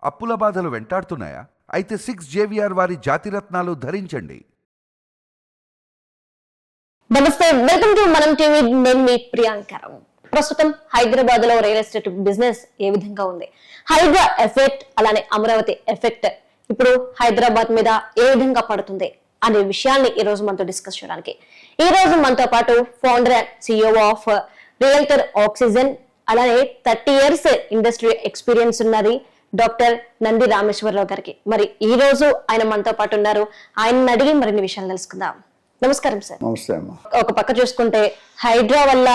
అప్పుల బాధలు వెంటాడుతున్నాయా? అయితే 6 JVR వారి జాతిరత్నాలు ధరించండి. నమస్తే, వెల్కమ్ టు మనం టీవీ. నేను మీ ప్రియాంకరం. ప్రస్తుతం హైదరాబాద్ లో రియల్ ఎస్టేట్ బిజినెస్ ఏ విధంగా ఉంది, హైడ్రా ఎఫెక్ట్ అలానే అమరావతి ఎఫెక్ట్ ఇప్పుడు హైదరాబాద్ మీద ఏ విధంగా పడుతుంది అనే విషయాన్ని ఈ రోజు మనతో డిస్కస్ చేయడానికి ఈ రోజు మనతో పాటు founder and CEO of realtor oxygen, అలానే 30 years ఇండస్ట్రీ ఎక్స్పీరియన్స్ ఉన్నది డాక్టర్ నంది రామేశ్వరరావు గారికి. మరి ఈ రోజు ఆయన మనతో పాటు ఉన్నారు. ఆయన అడిగి మరిన్ని విషయాలు తెలుసుకుందాం. నమస్కారం సార్. నమస్తే అమ్మా. ఒక పక్క చూసుకుంటే హైడ్రా వల్ల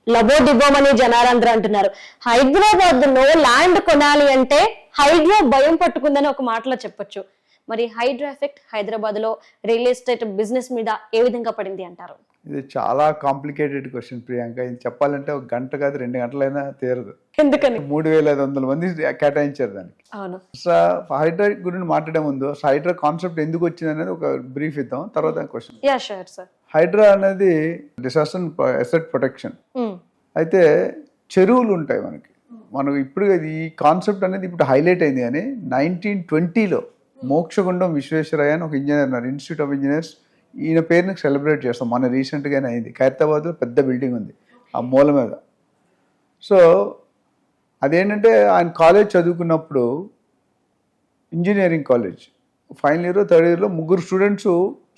లబో దిబోమని జనాలందరూ అంటున్నారు. హైదరాబాద్ లో ల్యాండ్ కొనాలి అంటే హైడ్రా భయం పట్టుకుందని ఒక మాటలో చెప్పొచ్చు. మరి హైడ్రా ఎఫెక్ట్ హైదరాబాద్ లో రియల్ ఎస్టేట్ బిజినెస్ మీద ఏ విధంగా పడింది అంటారు? ఇది చాలా కాంప్లికేటెడ్ క్వశ్చన్ ప్రియాంక. ఇది చెప్పాలంటే ఒక గంట కాదు 2 గంటలైనా తీరదు. ఎందుకని? 3500 మంది కేటాయించారు దానికి. అవును. హైడ్రా గురించి మాట్లాడే ముందు హైడ్రా కాన్సెప్ట్ ఎందుకు వచ్చింది అనేది ఒక బ్రీఫ్ ఇద్దాం, తర్వాత question. Yeah sure sir. Hydraa అనేది డిసాస్టర్ అసెట్ ప్రొటెక్షన్. అయితే చెరువులు ఉంటాయి మనకు ఇప్పుడు ఈ కాన్సెప్ట్ అనేది ఇప్పుడు హైలైట్ అయింది. కానీ 1920లో మోక్షగుండం విశ్వేశ్వరయ్య అని ఒక ఇంజనీర్ ఉన్నారు, ఇన్స్టిట్యూట్ ఆఫ్ ఇంజనీర్స్. ఈయన పేరుని సెలబ్రేట్ చేస్తాం. మన రీసెంట్గానే అయింది. ఖైరతాబాద్లో పెద్ద బిల్డింగ్ ఉంది ఆ మూల మీద. సో అదేంటంటే ఆయన కాలేజ్ చదువుకున్నప్పుడు, engineering college final year third ఇయర్లో 3 స్టూడెంట్స్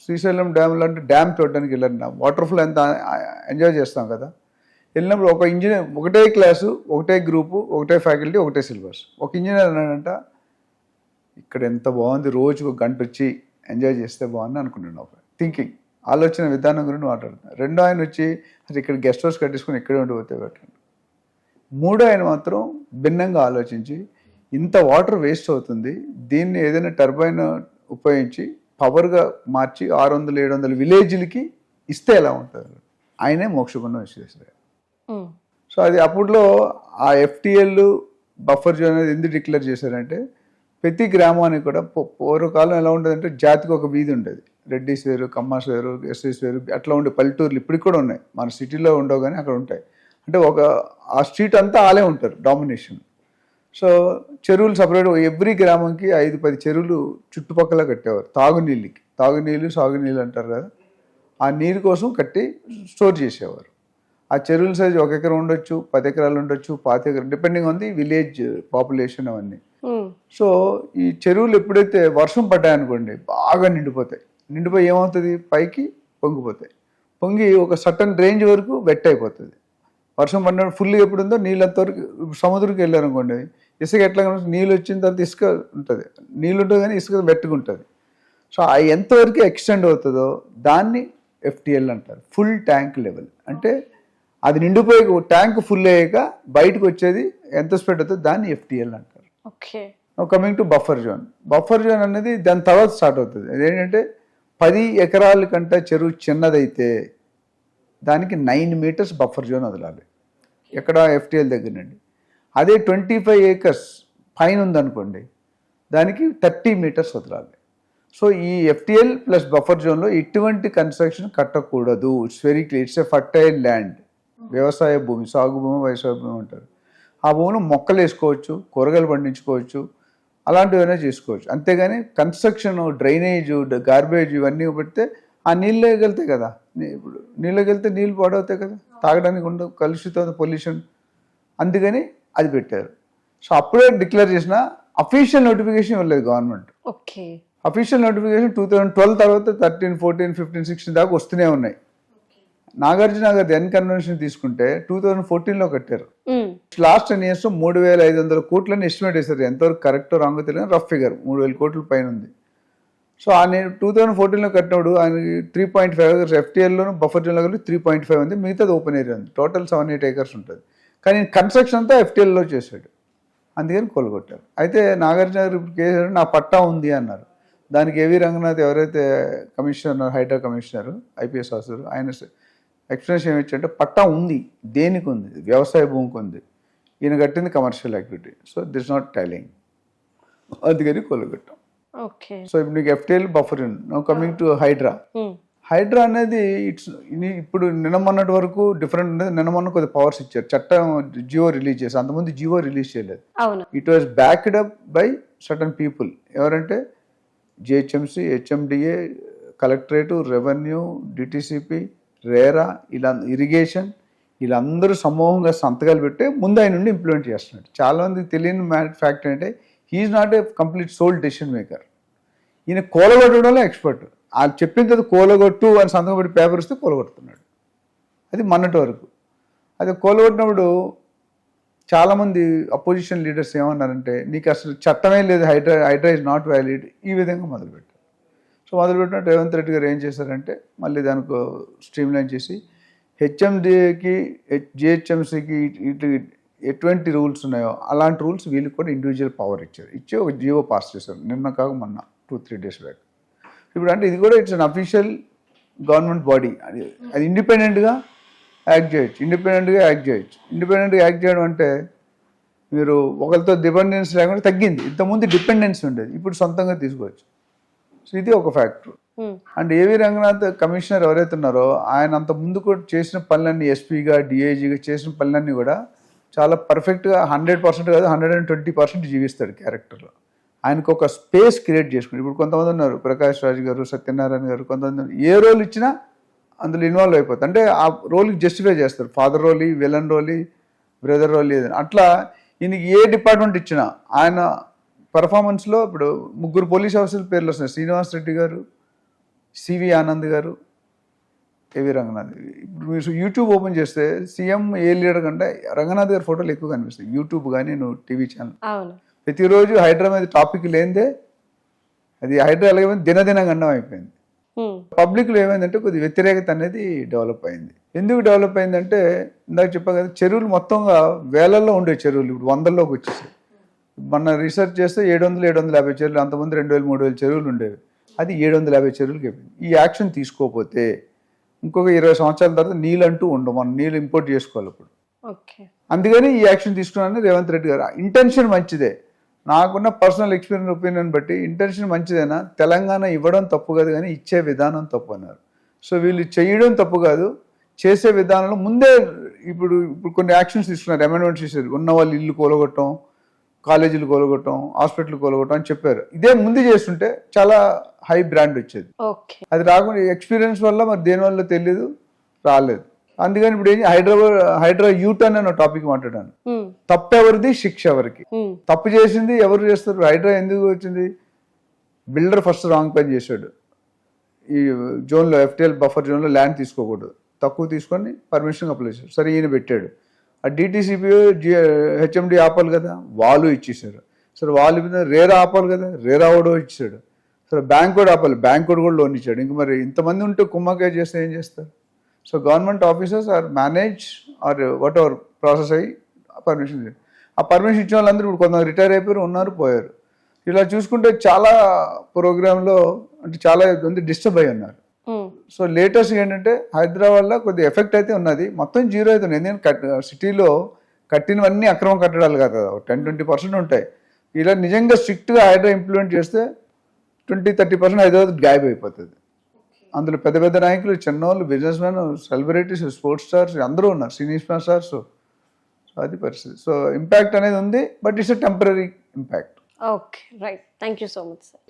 శ్రీశైలం డ్యామ్ లాంటి డ్యామ్ చూడడానికి వెళ్ళారు. వాటర్ ఫ్లో ఎంత ఎంజాయ్ చేస్తాం కదా. వెళ్ళినప్పుడు ఒక ఇంజనీర్, ఒకటే క్లాసు, ఒకటే గ్రూపు, ఒకటే ఫ్యాకల్టీ, ఒకటే సిలబస్. ఒక ఇంజనీర్ అన్నాడంట, ఇక్కడ ఎంత బాగుంది, రోజుకు 1 గంట వచ్చి ఎంజాయ్ చేస్తే బాగుంది అనుకుంటున్నాను. ఒక థింకింగ్, ఆలోచన విధానం గురించి మాట్లాడుతున్నాను. రెండో ఆయన వచ్చి అసలు ఇక్కడ గెస్ట్ హౌస్ కట్టించుకుని ఇక్కడే ఉండిపోతే పెట్టండి. మూడో ఆయన మాత్రం భిన్నంగా ఆలోచించి, ఇంత వాటర్ వేస్ట్ అవుతుంది, దీన్ని ఏదైనా టర్బైన్ ఉపయోగించి పవర్గా మార్చి 600-700 విలేజ్లకి ఇస్తే ఎలా ఉంటుంది. ఆయనే మోక్షగుండం విశ్వేశ్వరయ్య. సో అది అప్పట్లో ఆ FTL బఫర్ జోన్ అనేది ఎందుకు డిక్లేర్ చేశారంటే, ప్రతి గ్రామానికి కూడా పూర్వకాలం ఎలా ఉండేదంటే జాతికి ఒక వీధి ఉండేది. రెడ్డిస్ వేరు, కమ్మాస్ వేరు, ఎస్సీస్ వేరు, అట్లా ఉండే పల్లెటూర్లు ఇప్పటికి కూడా ఉన్నాయి. మన సిటీలో ఉండవు కానీ అక్కడ ఉంటాయి. అంటే ఆ స్ట్రీట్ అంతా ఆలే ఉంటారు, డామినేషన్. సో చెరువులు సపరేట్, ఎవ్రీ గ్రామంకి 5-10 చెరువులు చుట్టుపక్కల కట్టేవారు తాగునీళ్ళు సాగునీళ్ళు అంటారు కదా. ఆ నీరు కోసం కట్టి స్టోర్ చేసేవారు. ఆ చెరువుల సైజు 1 ఎకరం ఉండొచ్చు, 10 ఎకరాలు ఉండొచ్చు, 5 ఎకరాలు, depending on the village population అవన్నీ. సో ఈ చెరువులు ఎప్పుడైతే వర్షం పడ్డాయనుకోండి బాగా నిండిపోయి ఏమవుతుంది, పైకి పొంగి ఒక సర్టన్ రేంజ్ వరకు వెట్ అయిపోతుంది. వర్షం పడినప్పుడు ఫుల్గా ఎప్పుడు ఉందో నీళ్ళంతవరకు. సముద్రంకి వెళ్ళారనుకోండి, ఇసుక ఎట్లా నీళ్ళు వచ్చిన తర్వాత ఇసుక ఉంటుంది, నీళ్ళు ఉంటుంది కానీ ఇసుక వెట్టుగా ఉంటుంది. సో ఆ ఎంతవరకు ఎక్స్టెండ్ అవుతుందో దాన్ని FTL అంటారు, ఫుల్ ట్యాంక్ లెవెల్. అంటే అది నిండిపోయి ట్యాంక్ ఫుల్ అయ్యాక బయటకు వచ్చేది ఎంత స్ప్రెడ్ అవుతుందో దాన్ని FTL అంటారు. Okay. Coming to buffer zone అనేది దాని తర్వాత స్టార్ట్ అవుతుంది. అదేంటంటే 10 ఎకరాల కంటే చెరువు చిన్నదైతే దానికి 9 meters బఫర్ జోన్ వదలాలి, ఎక్కడ FTL దగ్గర నుండి. అదే 25 acres పైన ఉందనుకోండి, దానికి 30 meters వదలాలి. సో ఈ FTL ప్లస్ బఫర్ జోన్లో ఎటువంటి కన్స్ట్రక్షన్ కట్టకూడదు. It's very clear. It's a fertile land, వ్యవసాయ భూమి, సాగు భూమి, వ్యవసాయ భూమి అంటారు. ఆ భూమిలో మొక్కలు వేసుకోవచ్చు, కూరగాయలు పండించుకోవచ్చు, అలాంటివైనా చేసుకోవచ్చు. అంతేగాని కన్స్ట్రక్షన్, డ్రైనేజ్, గార్బేజ్ ఇవన్నీ పెడితే ఆ నీళ్ళకి వెళ్తాయి కదా. ఇప్పుడు నీళ్ళకి వెళ్తే నీళ్ళు పాడవుతాయి కదా, తాగడానికి ఉండవు, కలుషితం, పొల్యూషన్. అందుకని అది పెట్టారు. సో అప్పుడే డిక్లేర్ చేసిన అఫీషియల్ నోటిఫికేషన్ ఇవ్వలేదు గవర్నమెంట్. ఓకే. అఫీషియల్ నోటిఫికేషన్ 2012 తర్వాత 13, 14, 15, 16 దాకా వస్తూనే ఉన్నాయి. నాగార్జున గారి ఎన్ కన్వెన్షన్ తీసుకుంటే 2014లో కట్టారు. లాస్ట్ 10 years 3500 కోట్లని ఎస్టిమేట్ చేశారు. ఎంతవరకు కరెక్ట్ రాంగో తెలియదు, రఫ్ ఫిగర్ 3000 కోట్ల పైన ఉంది. సో ఆయన 2014లో కట్టినప్పుడు ఆయనకి 3.5 acres FTLలోను బఫర్ జోన్లో కలిపి 3.5 ఉంది, మిగతాది ఓపెన్ ఏరియా ఉంది. టోటల్ 7-8 acres ఉంటుంది. కానీ కన్స్ట్రక్షన్ అంతా FTLలో చేశాడు, అందుకని కొలగొట్టారు. అయితే నాగార్జున గారు ఇప్పుడు కేసు నా పట్టా ఉంది అన్నారు. దానికి ఏవి రంగనాథ్ ఎవరైతే commissioner, Hydraa commissioner, IPS officer, ఆయన ఎక్స్ప్లెనేషన్ ఏమి ఇచ్చారంటే పట్టా ఉంది, దేనికి ఉంది, వ్యవసాయ భూమికి ఉంది, ఈయన కట్టింది commercial activity. So this not tallying, అందుకని కొలగొట్టాం. సో ఇప్పుడు నీకు FTL buffer. Now coming to Hydraa. Hydraa అనేది ఇప్పుడు నిన్న మొన్నటి వరకు డిఫరెంట్ ఉండేది. నిన్న మొన్న కొద్ది పవర్స్ ఇచ్చారు, చట్టం జియో రిలీజ్ చేసి, అంతకుముందు జియో రిలీజ్ చేయలేదు. అవును. It was backed up by certain people. ఎవరంటే GHMC, HMDA, collectorate, revenue, DTCP, RERA, ఇలా ఇరిగేషన్, వీళ్ళందరూ సమూహంగా సంతకాలు పెట్టి ముందు ఆయన నుండి ఇంప్లిమెంట్ చేస్తున్నాడు. చాలామందికి తెలియని ఫ్యాక్ట్ అంటే he is not a complete sole decision maker. ఈయన కూలగొట్టడంలో ఎక్స్పర్ట్. వాళ్ళు చెప్పిన తర్వాత కూలగొట్టు అని సంతకం పెట్టి పేపర్ ఇస్తే కూలగొడుతున్నాడు. అది మొన్నటి వరకు. అది కూలగొట్టినప్పుడు చాలామంది అపోజిషన్ లీడర్స్ ఏమన్నారంటే నీకు అసలు చట్టమే లేదు, హైడ్రా ఇస్ నాట్ వ్యాలిడ్, ఈ విధంగా మొదలుపెట్టారు. సో మొదలుపెట్టినట్టు రేవంత్ రెడ్డి గారు ఏం చేశారంటే మళ్ళీ దానికి స్ట్రీమ్లైన్ చేసి హెచ్ఎండికి, జిహెచ్ఎంసీకి ఇటు ఎటువంటి రూల్స్ ఉన్నాయో అలాంటి రూల్స్ వీళ్ళకి కూడా ఇండివిజువల్ పవర్ ఇచ్చి ఒక జియో పాస్ చేశారు నిన్న కాక మొన్న 2-3 days బ్యాక్. ఇప్పుడు అంటే ఇది కూడా it's an official government body. అది ఇండిపెండెంట్గా యాక్ట్ చేయొచ్చు. ఇండిపెండెంట్గా యాక్ట్ చేయడం అంటే మీరు ఒకరితో డిపెండెన్స్ లేకుండా తగ్గింది. ఇంతకుముందు డిపెండెన్స్ ఉండేది, ఇప్పుడు సొంతంగా తీసుకోవచ్చు. సో ఇది ఒక ఫ్యాక్టర్. అండ్ ఏవి రంగనాథ్ కమిషనర్ ఎవరైతే ఉన్నారో ఆయన అంత ముందు కూడా చేసిన పనులన్నీ, ఎస్పీగా, డిఐజీగా చేసిన పనులన్నీ కూడా చాలా పర్ఫెక్ట్గా 100% కాదు 120% జీవిస్తాడు క్యారెక్టర్లో. ఆయనకు ఒక స్పేస్ క్రియేట్ చేసుకుని. ఇప్పుడు కొంతమంది ఉన్నారు, ప్రకాష్ రాజ్ గారు, సత్యనారాయణ గారు, కొంతమంది ఏ రోల్ ఇచ్చినా అందులో ఇన్వాల్వ్ అయిపోతారు. అంటే ఆ రోల్కి జస్టిఫై చేస్తారు. Father role, villain role, brother role ఏదని. అట్లా ఈయనకి ఏ డిపార్ట్మెంట్ ఇచ్చినా ఆయన పర్ఫార్మెన్స్లో ఇప్పుడు 3 పోలీస్ ఆఫీసర్ల పేర్లు వస్తున్నాయి. శ్రీనివాస్ రెడ్డి గారు, సివి ఆనంద్ గారు, ఏవి రంగనాథ్. ఇప్పుడు మీరు యూట్యూబ్ ఓపెన్ చేస్తే సీఎం ఏ లీడర్ కంటే రంగనాథ్ గారి ఫోటోలు ఎక్కువ కనిపిస్తాయి. యూట్యూబ్ కానీ నువ్వు టీవీ ఛానల్ ప్రతిరోజు హైడ్రా మీద టాపిక్ లేనిదే అది హైడ్రా ఎలాగైపోయింది, దినదిన గండం అయిపోయింది. పబ్లిక్లో ఏమైందంటే కొద్ది వ్యతిరేకత అనేది డెవలప్ అయింది. ఎందుకు డెవలప్ అయిందంటే ఇందాక చెప్పా కదా, చెరువులు మొత్తంగా వేలల్లో ఉండే చెరువులు ఇప్పుడు 100లోకి వచ్చేసాయి. మన రీసెర్చ్ చేస్తే 700-750 చెరువులు, అంతమంది 2000-3000 చెరువులు ఉండేవి. అది 750 చెరువులకి అయిపోయింది. ఈ యాక్షన్ తీసుకోకపోతే ఇంకొక 20 సంవత్సరాల తర్వాత నీళ్ళు అంటూ ఉండవు. మనం నీళ్ళు ఇంపోర్ట్ చేసుకోవాలి ఇప్పుడు. అందుకని ఈ యాక్షన్ తీసుకున్నాను రేవంత్ రెడ్డి గారు. ఇంటెన్షన్ మంచిదే. నాకున్న పర్సనల్ ఎక్స్పీరియన్స్ ఒపీనియన్ బట్టి ఇంటెన్షన్ మంచిదేనా, తెలంగాణ ఇవ్వడం తప్పు కాదు కానీ ఇచ్చే విధానం తప్పు అన్నారు. సో వీళ్ళు చేయడం తప్పు కాదు, చేసే విధానంలో ముందే ఇప్పుడు కొన్ని యాక్షన్స్ తీసుకున్నారు. అమెండ్మెంట్స్ చేశారు. ఉన్న వాళ్ళు ఇల్లు కూలగొట్టడం, కాలేజీలు కూలగొట్టడం, హాస్పిటల్ కూలగొట్టడం అని చెప్పారు. ఇదే ముందు చేస్తుంటే చాలా హై బ్రాండ్ వచ్చేది. అది రాకుండా ఎక్స్పీరియన్స్ వల్ల మరి దేని వల్ల తెలియదు, రాలేదు. అందుకని ఇప్పుడు ఏం హైడ్రా యూటర్న్ అనే టాపిక్ మాట్లాడాను. తప్పు ఎవరిది, శిక్ష ఎవరికి. తప్పు చేసింది ఎవరు చేస్తారు. హైడ్రా ఎందుకు వచ్చింది, బిల్డర్ ఫస్ట్ రాంగ్ పని చేశాడు. ఈ జోన్లో FTL బఫర్ జోన్లో ల్యాండ్ తీసుకోకూడదు, తక్కువ తీసుకొని పర్మిషన్ అప్లై చేశాడు. సరే ఈయన పెట్టాడు. ఆ DTCP HMD ఆపాలి కదా, వాళ్ళు ఇచ్చేసారు. సరే వాళ్ళు మీద రేరా ఆపాలి కదా, రేరా కూడా ఇచ్చాడు. సరే బ్యాంక్ కూడా ఆపాలి, బ్యాంక్ కూడా లోన్ ఇచ్చాడు. ఇంక మరి ఇంతమంది ఉంటే కుమ్మకాయ చేస్తే ఏం చేస్తారు. So government officers are manage are whatever process అయ్యి పర్మిషన్ ఇచ్చారు. ఆ పర్మిషన్ ఇచ్చిన వాళ్ళందరూ ఇప్పుడు కొంతమంది రిటైర్ అయిపోయారు, ఉన్నారు, పోయారు. ఇలా చూసుకుంటే చాలా ప్రోగ్రాంలో అంటే చాలా మంది డిస్టర్బ్ అయ్యి ఉన్నారు. సో లేటెస్ట్ ఏంటంటే హైదరాబాద్లో కొద్దిగా ఎఫెక్ట్ అయితే ఉన్నది, మొత్తం జీరో అవుతుంది. ఎందుకంటే సిటీలో కట్టినవన్నీ అక్రమ కట్టడాలు కాదు కదా, 10-20% ఉంటాయి. ఇలా నిజంగా స్ట్రిక్ట్గా హైడ్రా ఇంప్లిమెంట్ చేస్తే 20-30% హైదరాబాద్ గాయబ్ అయిపోతుంది. అందులో పెద్ద పెద్ద నాయకులు, చిన్నోళ్ళు, business man, celebrities, sports stars అందరూ ఉన్నారు, సినీ స్టార్స్. సో అది పరిస్థితి. సో ఇంపాక్ట్ అనేది ఉంది, but it's a temporary impact. Okay, right. Thank you so much sir.